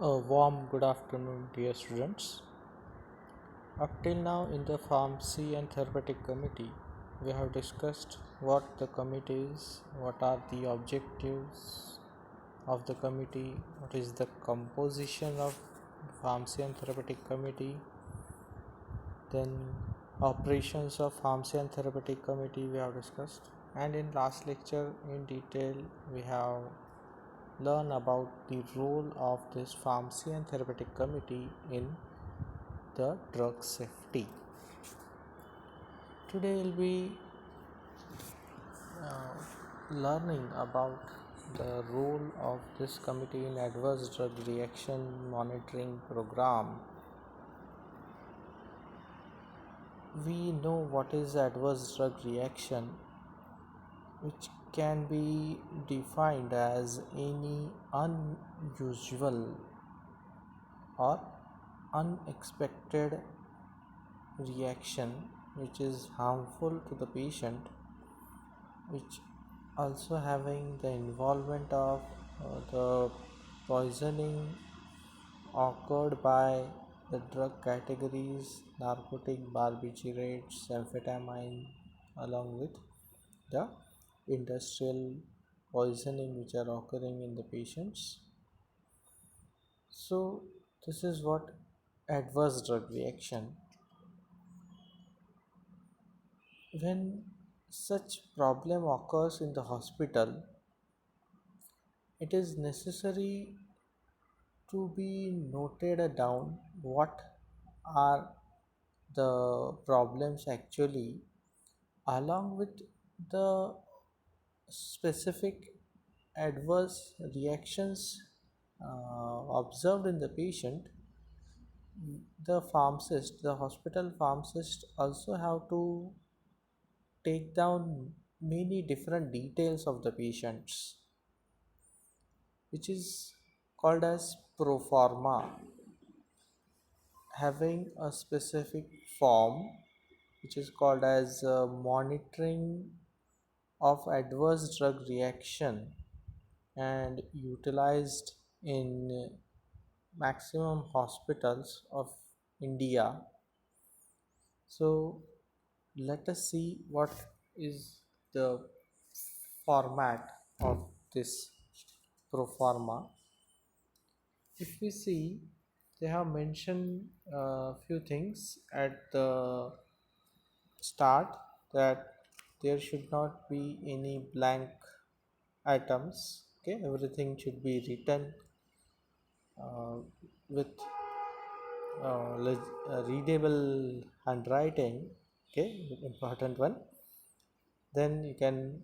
A warm good afternoon, dear students. Up till now, in the Pharmacy and Therapeutic Committee, we have discussed what the committee is, what are the objectives of the committee, what is the composition of Pharmacy and Therapeutic Committee, then operations of Pharmacy and Therapeutic Committee we have discussed, and in last lecture in detail we have learn about the role of this Pharmacy and Therapeutic Committee in the drug safety. Today we'll be uh, learning about the role of this committee in adverse drug reaction monitoring program. We know what is adverse drug reaction, which can be defined as any unusual or unexpected reaction which is harmful to the patient, which also having the involvement of the poisoning occurred by the drug categories narcotic, barbiturates, amphetamine, along with the industrial poisoning which are occurring in the patients. So this is what adverse drug reaction. When such problem occurs in the hospital, it is necessary to be noted down what are the problems actually, along with the specific adverse reactions observed in the patient. The hospital pharmacist also have to take down many different details of the patients, which is called as pro forma, having a specific form which is called as monitoring of adverse drug reaction and utilized in maximum hospitals of India. So let us see what is the format of this pro forma. If we see, they have mentioned a few things at the start, that there should not be any blank items. Okay, everything should be written uh, with readable handwriting. Okay, important one. Then you can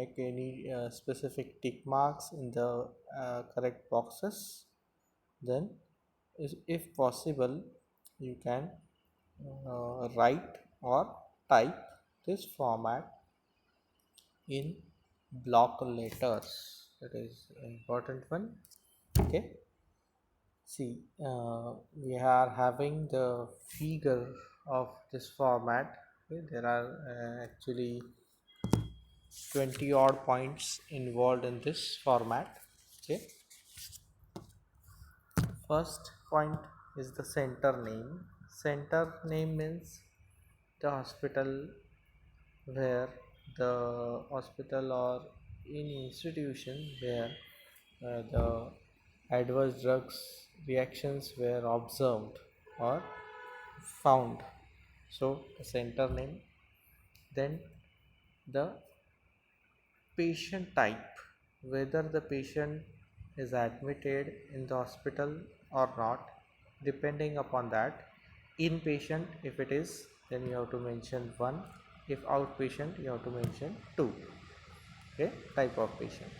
make any specific tick marks in the correct boxes. Then if possible, you can write or type this format in block letters. That is important one. Okay, see, we are having the figure of this format. Okay, there are actually 20 odd points involved in this format. Okay, first point is the center name. Center name means the hospital where the hospital or any institution where the adverse drugs reactions were observed or found. So the center name. Then the patient type, whether the patient is admitted in the hospital or not. Depending upon that, inpatient if it is, then you have to mention 1. If outpatient, you have to mention 2. Okay, type of patient.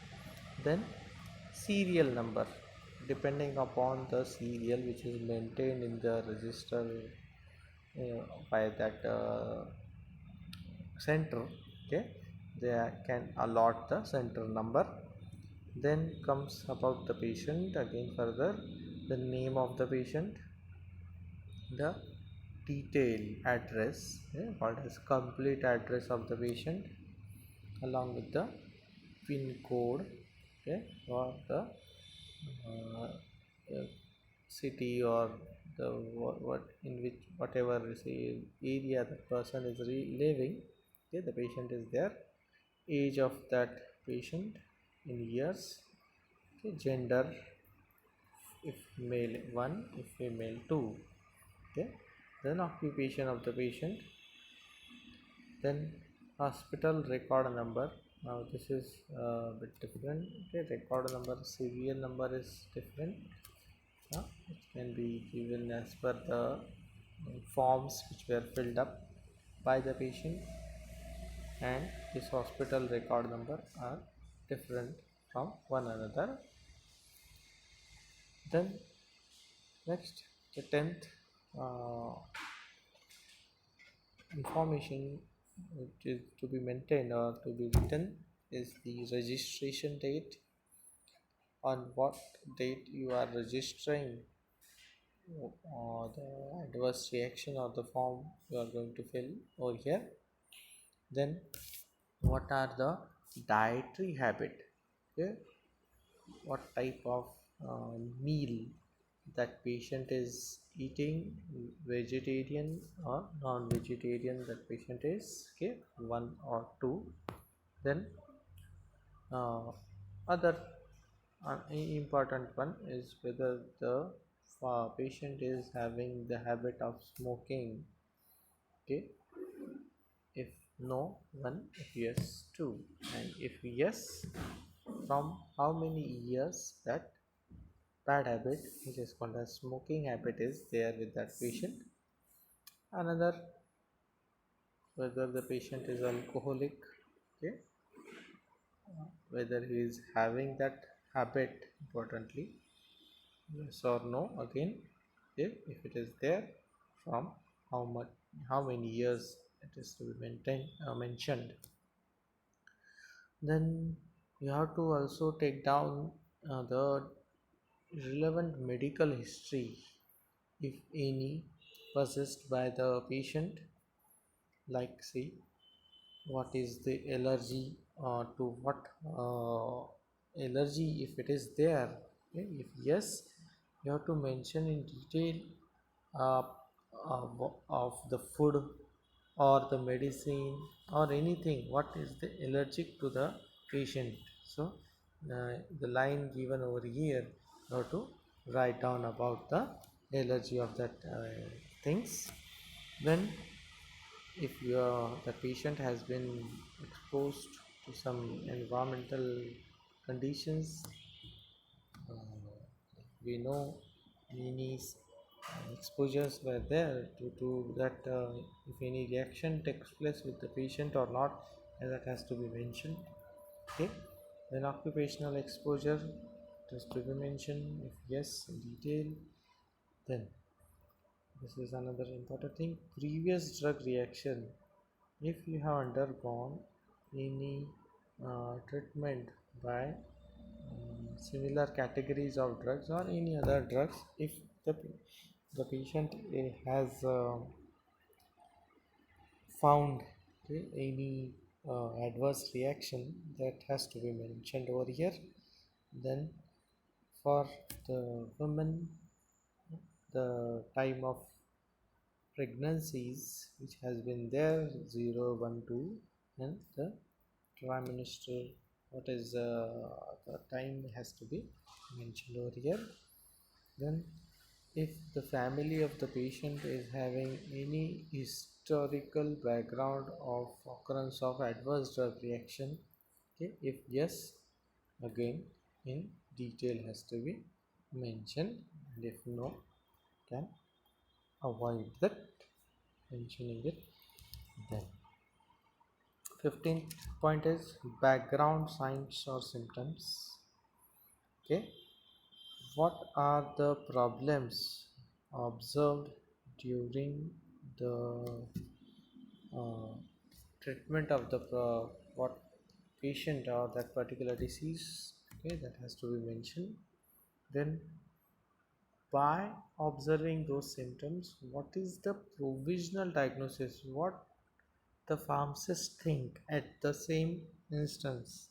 Then serial number, depending upon the serial which is maintained in the register by that center. Okay, they can allot the center number. Then comes about the patient again. Further, the name of the patient, the detail address, what is complete address of the patient, along with the pin code, okay, for the uh, city or the what in which whatever say area the person is living. Okay, the patient is there. Age of that patient in years. Okay, gender if male 1, if female 2. Okay, then occupation of the patient, then hospital record number. Now this is a bit different. Okay, record number, serial number is different. It can be given as per the forms which were filled up by the patient, and this hospital record number are different from one another. Then next, the 10th information which is to be maintained or to be written is the registration date. On what date you are registering the adverse reaction or the form you are going to fill over here. Then what are the dietary habit? Okay, what type of meal that patient is eating, vegetarian or non-vegetarian that patient is. Okay, one or two. Then other important one is whether the patient is having the habit of smoking. Okay, if no, one. If yes, two. And if yes, from how many years that bad habit which is called as smoking habit is there with that patient. Another, whether the patient is alcoholic. Okay, whether he is having that habit, importantly, yes or no. Again, if it is there, from how much, how many years it is to be mentioned. Then you have to also take down the relevant medical history, if any, possessed by the patient. Like, see, what is the allergy to what allergy, if it is there. Okay? If yes, you have to mention in detail uh, of the food or the medicine or anything, what is the allergic to the patient. So the line given over here, you have to write down about the allergy of that things. Then if the patient has been exposed to some environmental conditions, we know many exposures were there to that, if any reaction takes place with the patient or not, that has to be mentioned. Okay, then occupational exposure has to be mentioned, if yes, in detail. Then this is another important thing, previous drug reaction. If you have undergone any treatment by similar categories of drugs or any other drugs, if the patient has found, okay, any adverse reaction, that has to be mentioned over here. Then for the women, the time of pregnancies which has been there, 0, 1, 2, and the trimester, what is the time has to be mentioned over here. Then if the family of the patient is having any historical background of occurrence of adverse drug reaction, okay, if yes, again in detail has to be mentioned, and if no, can avoid that mentioning it. Then 15th point is background signs or symptoms. Okay, what are the problems observed during the uh, treatment of the what patient or that particular disease? Okay, that has to be mentioned. Then by observing those symptoms, what is the provisional diagnosis, what the pharmacist think at the same instance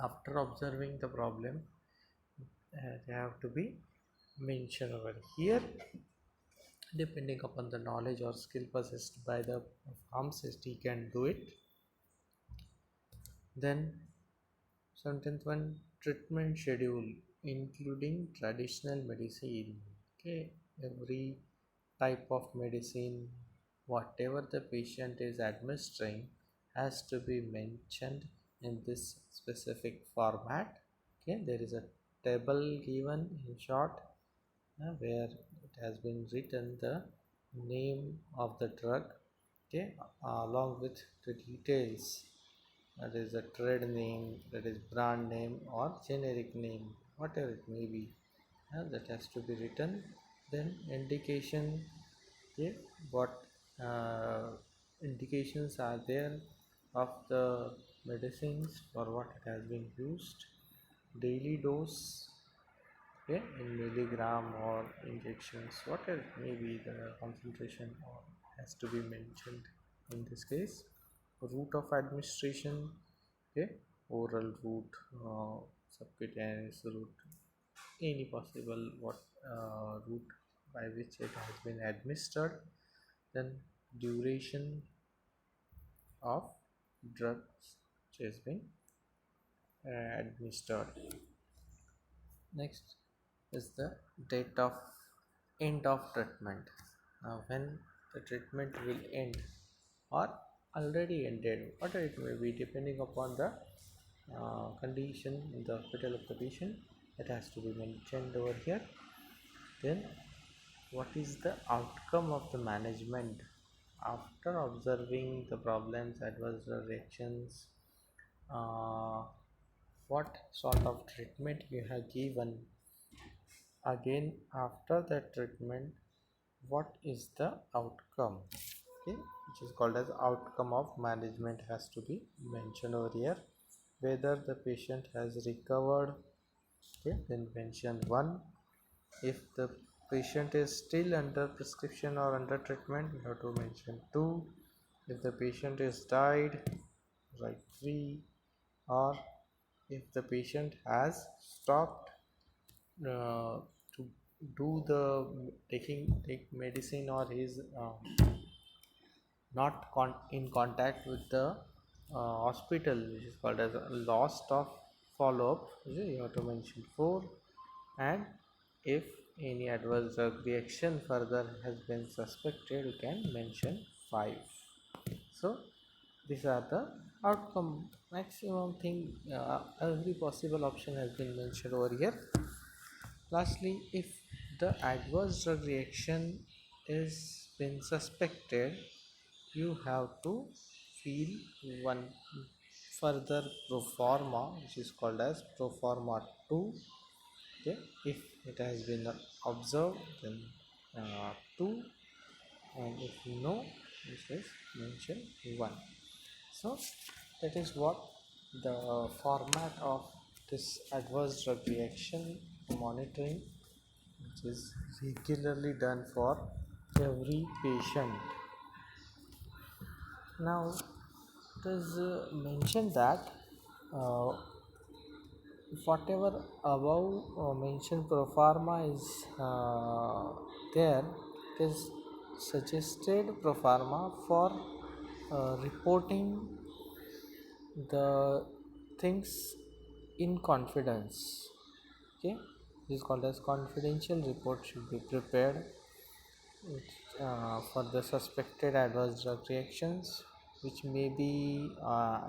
after observing the problem. They have to be mentioned over here. Depending upon the knowledge or skill possessed by the pharmacist, he can do it. Then 17th one, treatment schedule including traditional medicine. Okay, every type of medicine, whatever the patient is administering, has to be mentioned in this specific format. Okay, there is a table given in short, where it has been written the name of the drug, okay, along with the details, that is a trade name, that is brand name or generic name, whatever it may be, that has to be written. Then indication, okay, what indications are there of the medicines for what it has been used, daily dose, okay, in milligram or injections, whatever it may be, the concentration or has to be mentioned in this case. Route of administration, okay, oral route, subcutaneous route, any possible what route by which it has been administered. Then duration of drugs which has been administered. Next is the date of end of treatment. Now, when the treatment will end or already ended, whatever it may be, depending upon the condition in the hospital of the patient, it has to be mentioned over here. Then, what is the outcome of the management after observing the problems, adverse reactions, uh, what sort of treatment you have given, again after that treatment, what is the outcome, okay, which is called as outcome of management, has to be mentioned over here. Whether the patient has recovered, okay, then mention 1. If the patient is still under prescription or under treatment, you have to mention 2. If the patient is died, write 3. Or if the patient has stopped to do the take medicine, or is not in contact with the hospital, which is called as a lost of follow-up, you have to mention 4. And if any adverse drug reaction further has been suspected, you can mention 5. So these are the outcome maximum thing, every possible option has been mentioned over here. Lastly, if the adverse drug reaction is been suspected, you have to fill one further pro forma, which is called as pro forma 2. Okay, if it has been observed, then 2, and if no, this is mentioned 1. So that is what the format of this adverse drug reaction monitoring, which is regularly done for every patient. Now it is mentioned that uh, whatever above mentioned pro forma is there, it is suggested pro forma for reporting the things in confidence. Okay, this is called as confidential report should be prepared for the suspected adverse drug reactions, which may be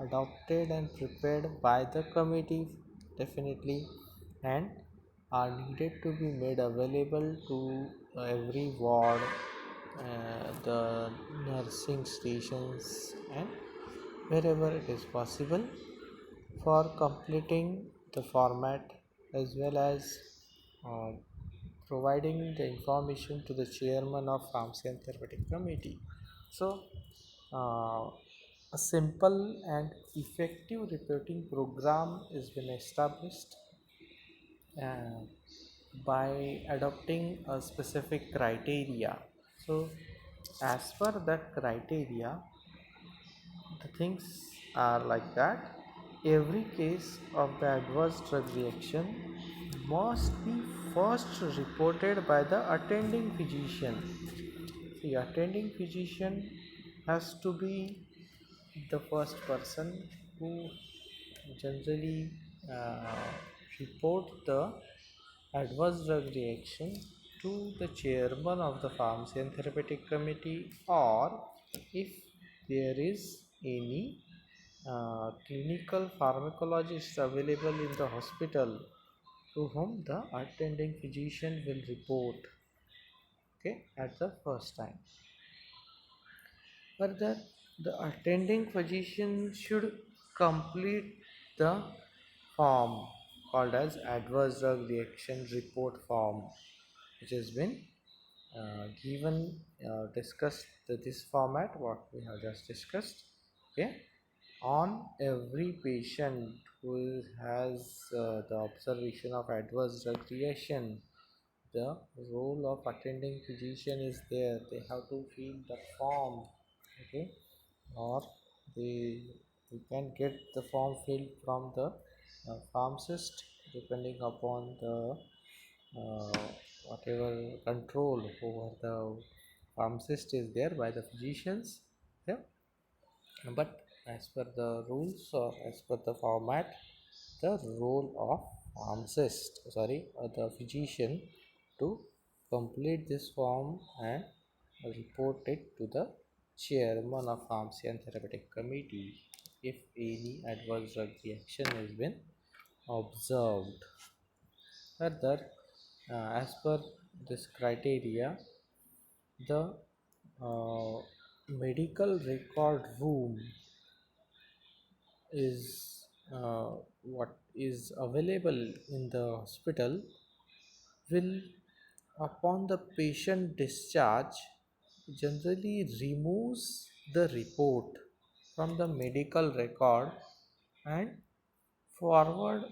adopted and prepared by the committee definitely, and are needed to be made available to every ward, the nursing stations, and wherever it is possible, for completing the format, as well as uh, providing the information to the chairman of Pharmacy and Therapeutic Committee. So, a simple and effective reporting program has been established uh, by adopting a specific criteria. So, as per that criteria, the things are like that. Every case of the adverse drug reaction must be first reported by the attending physician. The attending physician has to be the first person who generally report the adverse drug reaction to the chairman of the pharmacy and therapeutic committee, or if there is any clinical pharmacologist available in the hospital to whom the attending physician will report, okay, at the first time. Further, the attending physician should complete the form called as adverse drug reaction report form, which has been given discussed this format what we have just discussed. Okay, on every patient who has the observation of adverse drug reaction, the role of attending physician is there. They have to fill the form, okay, or they you can get the form filled from the pharmacist, depending upon the uh, whatever control over the pharmacist is there by the physicians. Yeah, but as per the rules or as per the format, the role of pharmacist, sorry, the physician to complete this form and report it to the chairman of pharmacy and therapeutic committee if any adverse drug reaction has been observed. Further, as per this criteria, the medical record room is what is available in the hospital will, upon the patient discharge, generally removes the report from the medical record and forward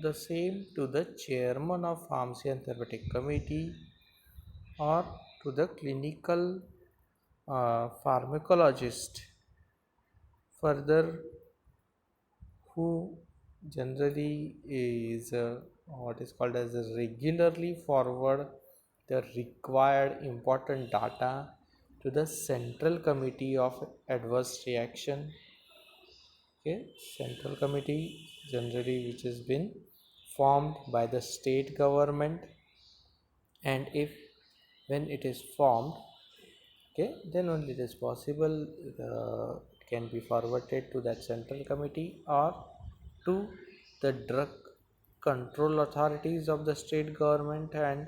the same to the chairman of pharmacy and therapeutic committee or to the clinical pharmacologist. Further, who generally is what is called as regularly forward the required important data to the central committee of adverse reaction. Okay, central committee generally which has been formed by the state government, and if when it is formed, okay, then only it is possible it can be forwarded to that central committee or to the drug control authorities of the state government and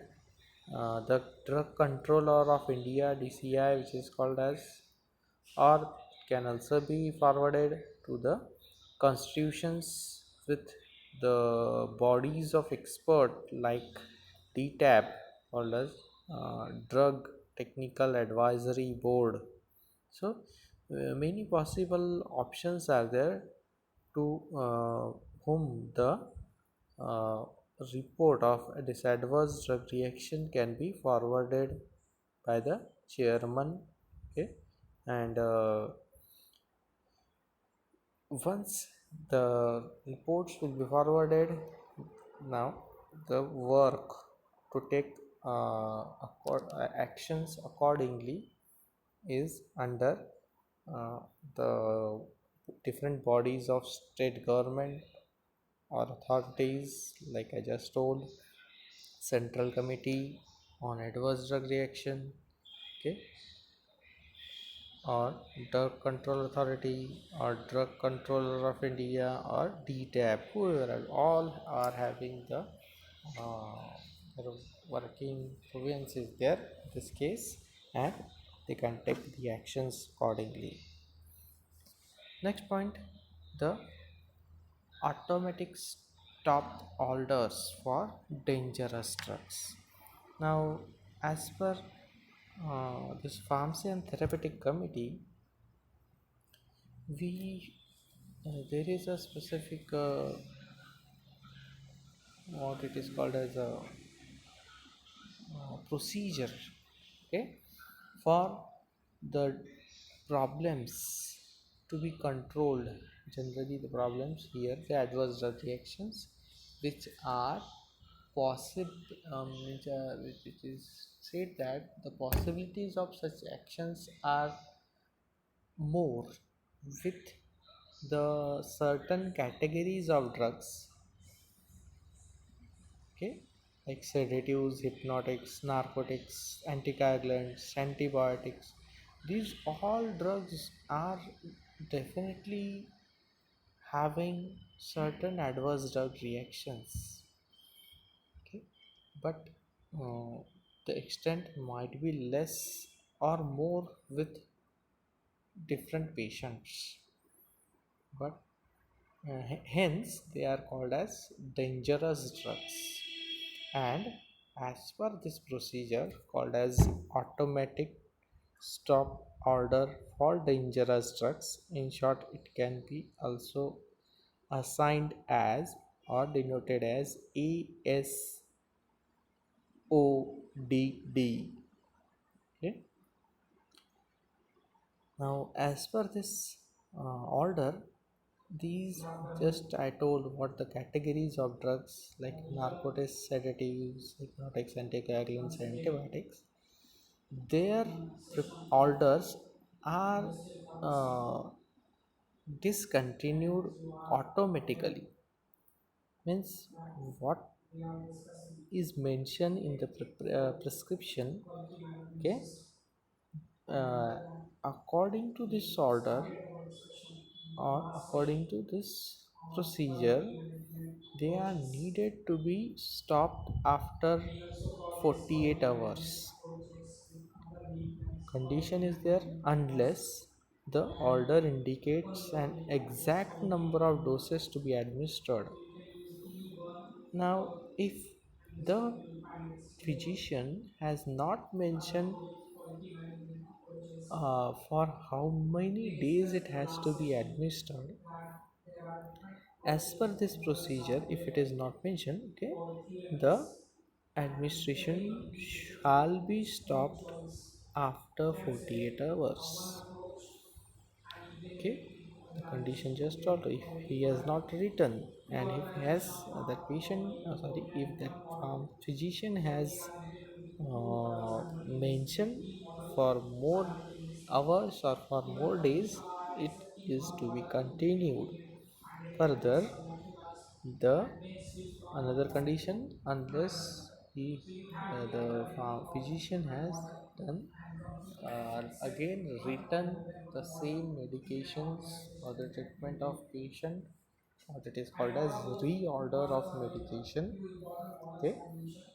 the drug controller of India, DCI, which is called as, or can also be forwarded to the constitutions with the bodies of expert like DTAB, called as Drug Technical Advisory Board. So many possible options are there to whom the uh, report of this adverse drug reaction can be forwarded by the chairman. Okay, and once the reports will be forwarded, now the work to take actions accordingly is under uh, the different bodies of state government or authorities, like I just told, central committee on adverse drug reaction, okay, or drug control authority or drug controller of India or DTAP, whoever are, all are having the working province is there in this case, and they can take the actions accordingly. Next point, the automatic stop orders for dangerous drugs. Now, as per this pharmacy and therapeutic committee, we there is a specific what it is called as a procedure, okay, for the problems to be controlled. Generally the problems here, the adverse drug reactions which are possible which is said that the possibilities of such actions are more with the certain categories of drugs, okay, like sedatives, hypnotics, narcotics, anticoagulants, antibiotics. These all drugs are definitely having certain adverse drug reactions, okay, but uh, the extent might be less or more with different patients, but hence they are called as dangerous drugs. And as per this procedure called as automatic stop order for dangerous drugs, in short it can be also assigned as or denoted as ASODD. Okay. Now, as per this order, these just I told what the categories of drugs like narcotics, sedatives, hypnotics, anticoagulants, and antibiotics. Their orders are discontinued automatically. Means what is mentioned in the prescription, okay, uh, according to this order or according to this procedure, they are needed to be stopped after 48 hours. Condition is there unless the order indicates an exact number of doses to be administered. Now, if the physician has not mentioned for how many days it has to be administered, as per this procedure, if it is not mentioned, okay, the administration shall be stopped after 48 hours. Okay, the condition just told if he has not written and if he has that patient sorry if that physician has mentioned for more hours or for more days, it is to be continued further. The another condition, unless he the physician has done again written the same medications for the treatment of patient, or that is called as reorder of medication, okay.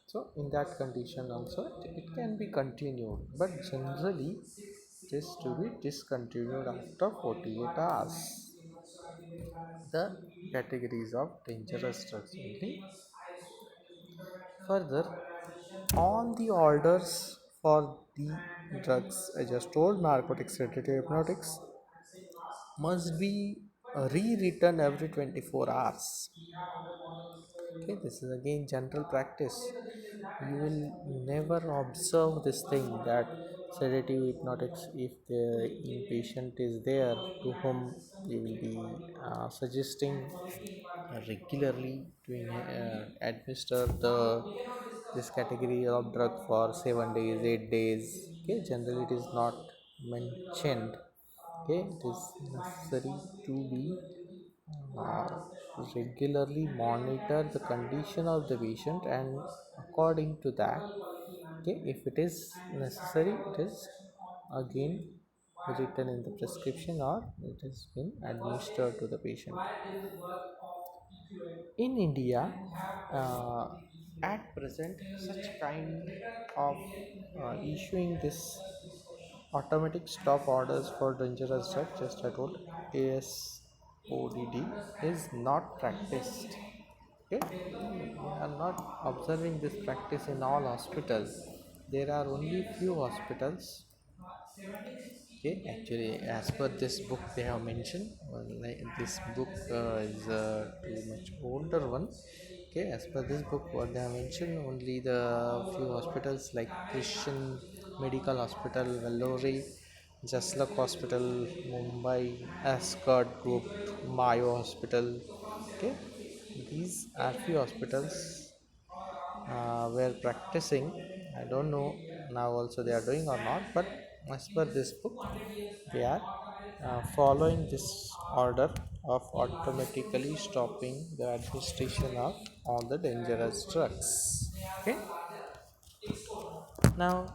So in that condition also it can be continued, but generally it is to be discontinued after 48 hours. The categories of dangerous drugs only. Further, all the orders for the drugs I just told, narcotics, sedative, hypnotics, must be rewritten every 24 hours. Okay, this is again general practice. You will never observe this thing that sedative hypnotics, if the inpatient is there to whom you will be suggesting regularly to administer the this category of drug for 7 days 8 days, okay, generally it is not mentioned. Okay, it is necessary to be uh, regularly monitor the condition of the patient, and according to that, okay, if it is necessary it is again written in the prescription or it has been administered to the patient. In India, uh, at present such kind of issuing this automatic stop orders for dangerous drugs, just I told ASODD, is not practiced. Okay, we are not observing this practice in all hospitals. There are only few hospitals. Okay, actually as per this book they have mentioned, like this book is too much older one. Okay, as per this book what they have mentioned, only the few hospitals like Christian Medical Hospital Vellore, Jaslak Hospital Mumbai, Ascot Group, Mayo Hospital, okay, these are few hospitals were practicing. I don't know now also they are doing or not, but as per this book, they are following this order of automatically stopping the administration of all the dangerous drugs. Okay. Now,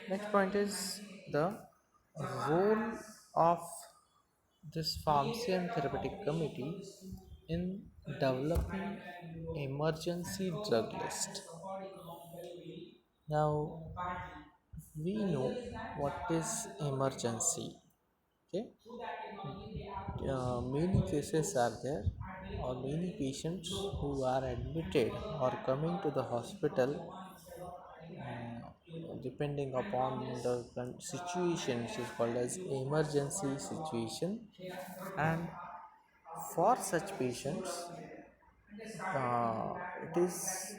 next point is the role of this pharmacy and therapeutic committee in developing emergency drug list. Now, we know what is emergency. Okay. Many cases are there, or many patients who are admitted or coming to the hospital, depending upon the situation, which is called as emergency situation. And for such patients, it is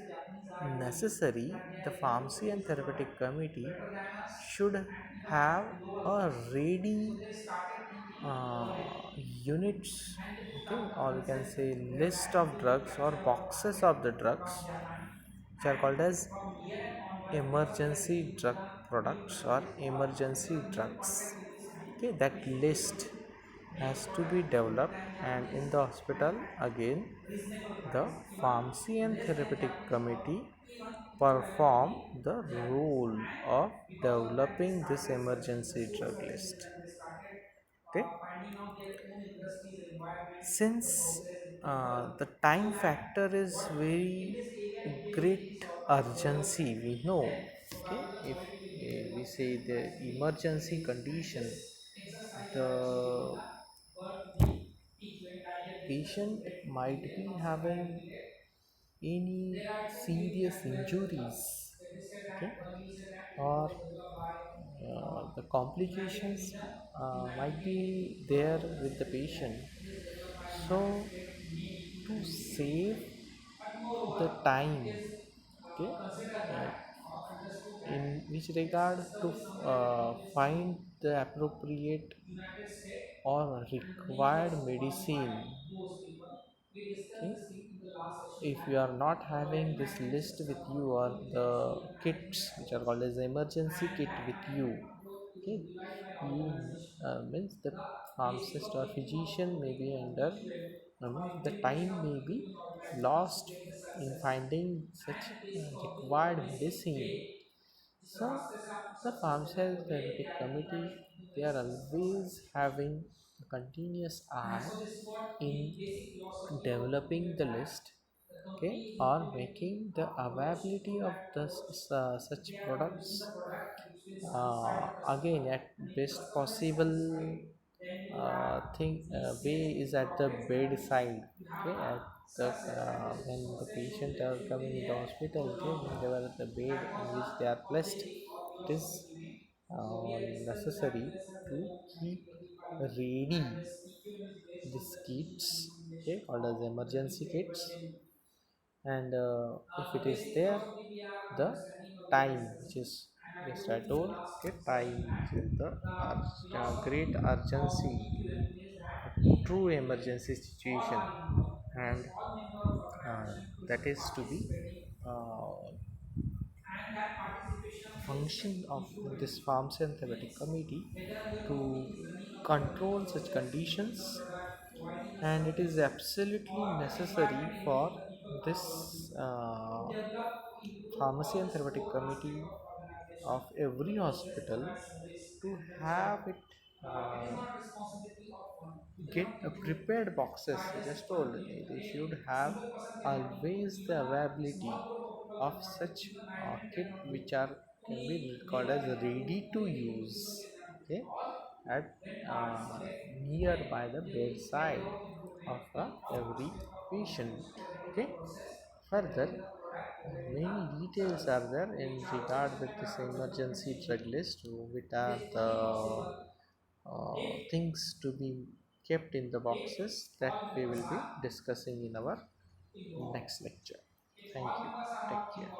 necessary the pharmacy and therapeutic committee should have a ready uh, units, okay, or we can say list of drugs or boxes of the drugs which are called as emergency drug products or emergency drugs. Okay, that list has to be developed, and in the hospital again the pharmacy and therapeutic committee perform the role of developing this emergency drug list. Okay. Since the time factor is very great urgency, we know, okay, if we say the emergency condition, the patient might be having any serious injuries, okay, or the complications might be there with the patient. So to save the time, okay, in which regard to find the appropriate or required medicine, okay, if you are not having this list with you or the kits which are called as emergency kit with you, okay, you means the pharmacist or physician may be under, the time may be lost in finding such required medicine. So the pharmaceutical committee, they are always having a continuous eye in developing the list, okay, or making the availability of the such products again at best possible thing way is at the bedside. Okay, at the when the patient are coming in the hospital, okay, whenever the bed in which they are placed, it is necessary to keep ready these kits, okay, called as emergency kits. And if it is there, the time which is just I told, okay, time which is the great urgency, true emergency situation, and that is to be function of this farms and thematic committee to control such conditions. And it is absolutely necessary for this pharmacy and therapeutic committee of every hospital to have it get a prepared boxes. I just told they should have always the availability of such kit which are can be called as ready to use, okay, at nearby the bedside of every patient. Okay. Further, many details are there in regard with this emergency drug list, which are the things to be kept in the boxes that we will be discussing in our next lecture. Thank you. Take care.